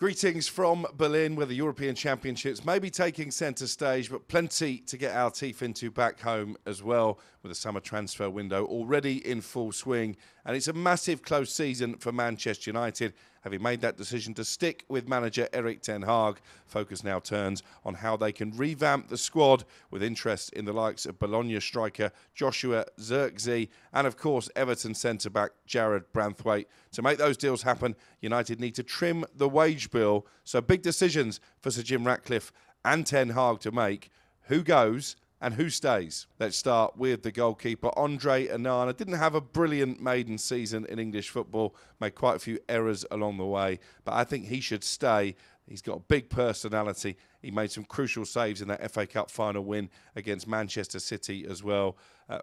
Greetings from Berlin, where the European Championships may be taking centre stage, but plenty to get our teeth into back home as well, with the summer transfer window already in full swing. And it's a massive close season for Manchester United, having made that decision to stick with manager Erik ten Hag. Focus now turns on how they can revamp the squad, with interest in the likes of Bologna striker Joshua Zirkzee and, of course, Everton centre-back Jarrad Branthwaite. To make those deals happen, United need to trim the wage bill. So big decisions for Sir Jim Ratcliffe and ten Hag to make. Who goes and who stays? Let's start with the goalkeeper. Andre Onana didn't have a brilliant maiden season in English football, made quite a few errors along the way, but I think he should stay. He's got a big personality. He made some crucial saves in that FA Cup final win against Manchester City as well.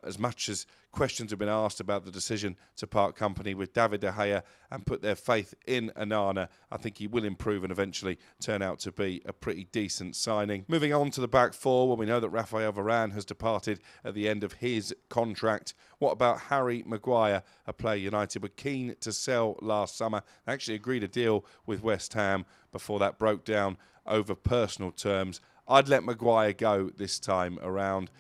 As much as questions have been asked about the decision to part company with David De Gea and put their faith in Onana, I think he will improve and eventually turn out to be a pretty decent signing. Moving on to the back four, well, we know that Raphael Varane has departed at the end of his contract. What about Harry Maguire, a player United were keen to sell last summer? They actually agreed a deal with West Ham before that broke down over personal terms. I'd let Maguire go this time around.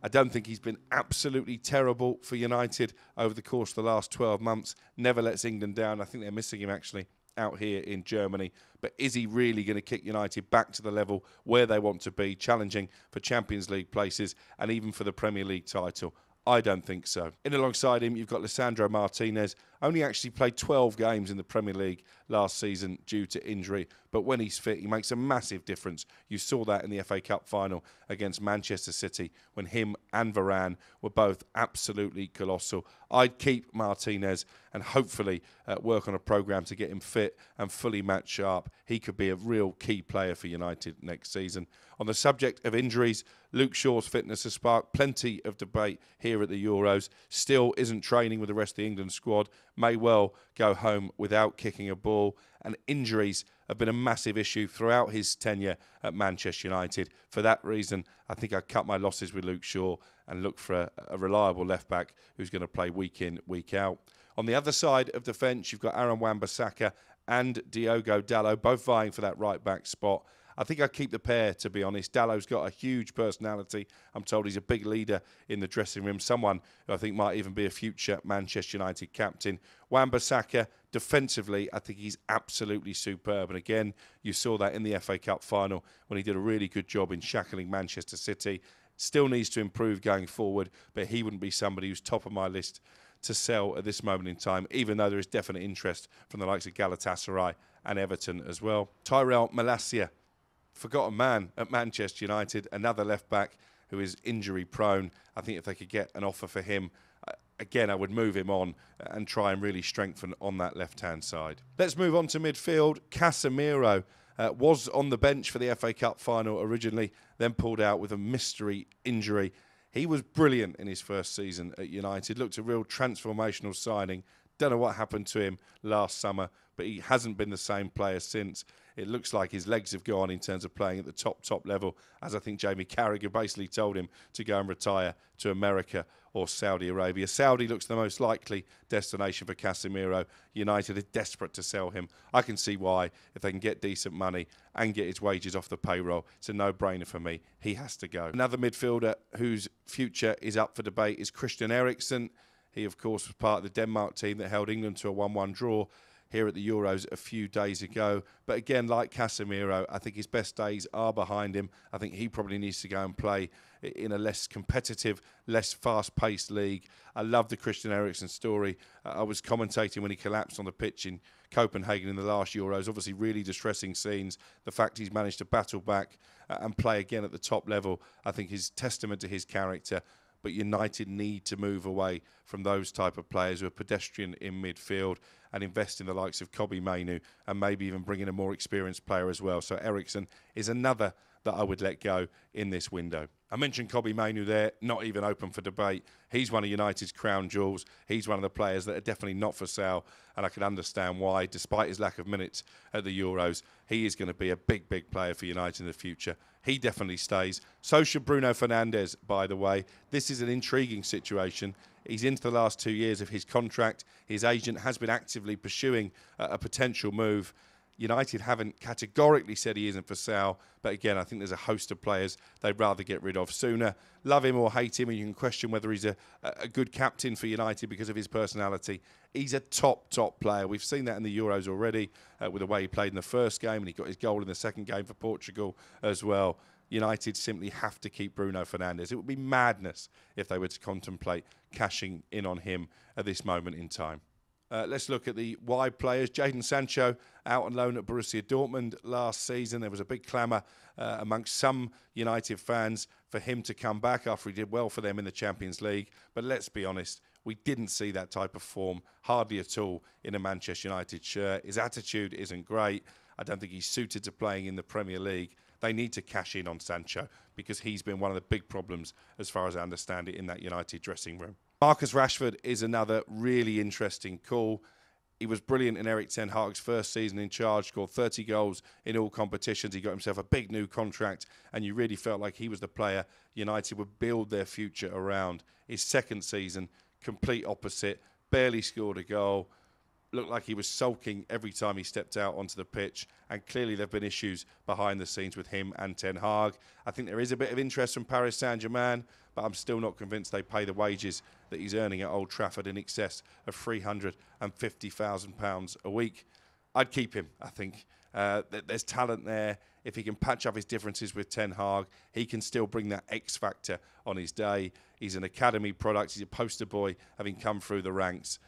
I don't think he's been absolutely terrible for United over the course of the last 12 months. Never lets England down. I think they're missing him actually out here in Germany. But is he really going to kick United back to the level where they want to be, challenging for Champions League places and even for the Premier League title? I don't think so. In alongside him, you've got Leandro Martinez. Only actually played 12 games in the Premier League last season due to injury. But when he's fit, he makes a massive difference. You saw that in the FA Cup final against Manchester City when him and Varane were both absolutely colossal. I'd keep Martinez and hopefully work on a programme to get him fit and fully match sharp. He could be a real key player for United next season. On the subject of injuries, Luke Shaw's fitness has sparked plenty of debate here at the Euros. Still isn't training with the rest of the England squad. May well go home without kicking a ball. And injuries have been a massive issue throughout his tenure at Manchester United. For that reason, I think I'd cut my losses with Luke Shaw and look for a reliable left-back who's going to play week in, week out. On the other side of the fence, you've got Aaron Wan-Bissaka and Diogo Dalot, both vying for that right-back spot. I think I'd keep the pair, to be honest. Dalot's got a huge personality. I'm told he's a big leader in the dressing room, someone who I think might even be a future Manchester United captain. Wan-Bissaka, defensively, I think he's absolutely superb. And again, you saw that in the FA Cup final when he did a really good job in shackling Manchester City. Still needs to improve going forward, but he wouldn't be somebody who's top of my list to sell at this moment in time, even though there is definite interest from the likes of Galatasaray and Everton as well. Tyrell Malacia, forgotten man at Manchester United, another left-back who is injury-prone. I think if they could get an offer for him, again, I would move him on and try and really strengthen on that left-hand side. Let's move on to midfield. Casemiro was on the bench for the FA Cup final originally, then pulled out with a mystery injury. He was brilliant in his first season at United, looked a real transformational signing. Don't know what happened to him last summer, but he hasn't been the same player since. It looks like his legs have gone in terms of playing at the top level, as I think Jamie Carragher basically told him to go and retire to America or Saudi Arabia. Saudi looks the most likely destination for Casemiro. United are desperate to sell him. I can see why. If they can get decent money and get his wages off the payroll, it's a no-brainer for me. He has to go. Another midfielder whose future is up for debate is Christian Erikson. He, of course, was part of the Denmark team that held England to a 1-1 draw here at the Euros a few days ago. But again, like Casemiro, I think his best days are behind him. I think he probably needs to go and play in a less competitive, less fast-paced league. I love the Christian Eriksen story. I was commentating when he collapsed on the pitch in Copenhagen in the last Euros. Obviously, really distressing scenes. The fact he's managed to battle back and play again at the top level, I think is testament to his character. But United need to move away from those type of players who are pedestrian in midfield and invest in the likes of Kobbie Mainoo and maybe even bring in a more experienced player as well. So Erikson is another that I would let go in this window. I mentioned Kobbie Mainoo there, not even open for debate. He's one of United's crown jewels. He's one of the players that are definitely not for sale, and I can understand why, despite his lack of minutes at the Euros, he is going to be a big, big player for United in the future. He definitely stays. So should Bruno Fernandes, by the way. This is an intriguing situation. He's into the last 2 years of his contract. His agent has been actively pursuing a potential move. United haven't categorically said he isn't for sale, but again, I think there's a host of players they'd rather get rid of sooner. Love him or hate him, and you can question whether he's a good captain for United because of his personality. He's a top player. We've seen that in the Euros already with the way he played in the first game, and he got his goal in the second game for Portugal as well. United simply have to keep Bruno Fernandes. It would be madness if they were to contemplate cashing in on him at this moment in time. Let's look at the wide players. Jadon Sancho out on loan at Borussia Dortmund last season. There was a big clamour amongst some United fans for him to come back after he did well for them in the Champions League. But let's be honest, we didn't see that type of form, hardly at all, in a Manchester United shirt. His attitude isn't great. I don't think he's suited to playing in the Premier League. They need to cash in on Sancho because he's been one of the big problems, as far as I understand it, in that United dressing room. Marcus Rashford is another really interesting call. He was brilliant in Erik ten Hag's first season in charge, scored 30 goals in all competitions. He got himself a big new contract, and you really felt like he was the player United would build their future around. His second season, complete opposite, barely scored a goal. Looked like he was sulking every time he stepped out onto the pitch, and clearly there have been issues behind the scenes with him and Ten Hag. I think there is a bit of interest from Paris Saint-Germain, but I'm still not convinced they pay the wages that he's earning at Old Trafford in excess of £350,000 a week. I'd keep him, I think. There's talent there. If he can patch up his differences with Ten Hag, he can still bring that X factor on his day. He's an academy product. He's a poster boy, having come through the ranks.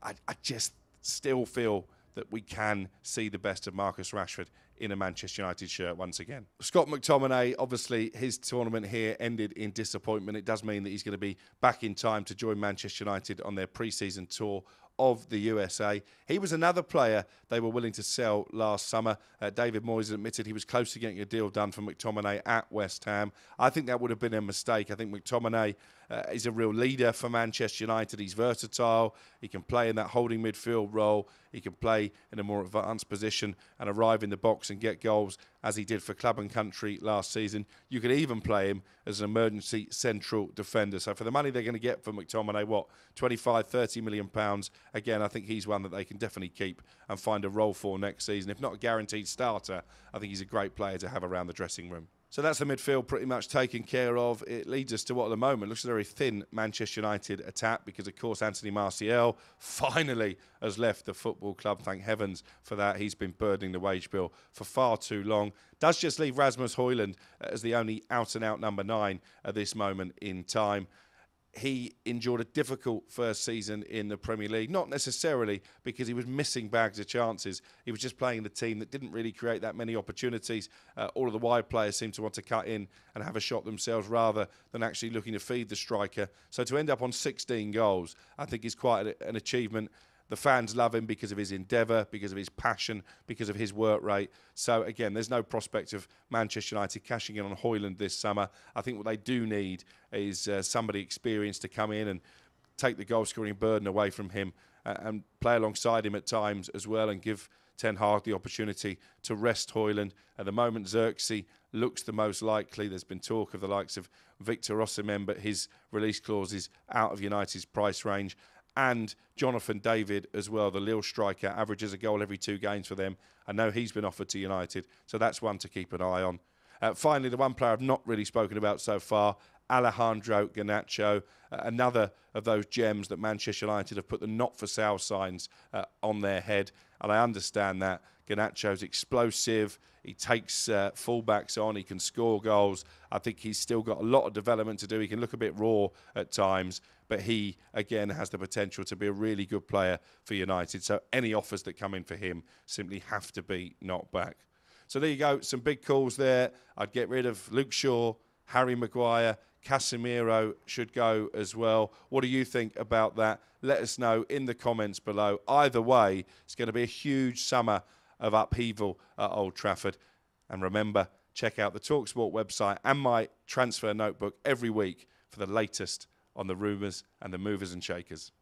I just still feel that we can see the best of Marcus Rashford in a Manchester United shirt once again. Scott McTominay, obviously his tournament here ended in disappointment. It does mean that he's going to be back in time to join Manchester United on their pre-season tour of the USA. He was another player they were willing to sell last summer. David Moyes admitted he was close to getting a deal done for McTominay at West Ham. I think that would have been a mistake. I think McTominay is a real leader for Manchester United. He's versatile. He can play in that holding midfield role. He can play in a more advanced position and arrive in the box and get goals, as he did for club and country last season. You could even play him as an emergency central defender. So for the money they're going to get for McTominay, what, 25, 30 million pounds? Again, I think he's one that they can definitely keep and find a role for next season. If not a guaranteed starter, I think he's a great player to have around the dressing room. So that's the midfield pretty much taken care of. It leads us to what at the moment looks a very thin Manchester United attack, because, of course, Anthony Martial finally has left the football club. Thank heavens for that. He's been burdening the wage bill for far too long. Does just leave Rasmus Haaland as the only out-and-out number 9 at this moment in time. He endured a difficult first season in the Premier League, not necessarily because he was missing bags of chances. He was just playing in a team that didn't really create that many opportunities. All of the wide players seemed to want to cut in and have a shot themselves rather than actually looking to feed the striker. So to end up on 16 goals, I think is quite an achievement. The fans love him because of his endeavour, because of his passion, because of his work rate. So, again, there's no prospect of Manchester United cashing in on Haaland this summer. I think what they do need is somebody experienced to come in and take the goal-scoring burden away from him and play alongside him at times as well, and give Ten Hag the opportunity to rest Haaland. At the moment, Xerxes looks the most likely. There's been talk of the likes of Victor Osimhen, but his release clause is out of United's price range. And Jonathan David as well, the Lille striker, averages a goal every 2 games for them. I know he's been offered to United, so that's one to keep an eye on. Finally, the one player I've not really spoken about so far, Alejandro Gano, another of those gems that Manchester United have put the not-for-sale signs on their head. And I understand that. Ganacho's explosive. He takes fullbacks on. He can score goals. I think he's still got a lot of development to do. He can look a bit raw at times, but he, again, has the potential to be a really good player for United. So any offers that come in for him simply have to be knocked back. So there you go. Some big calls there. I'd get rid of Luke Shaw, Harry Maguire, Casemiro should go as well. What do you think about that? Let us know in the comments below. Either way, it's going to be a huge summer of upheaval at Old Trafford. And remember, check out the talkSPORT website and my transfer notebook every week for the latest on the rumours and the movers and shakers.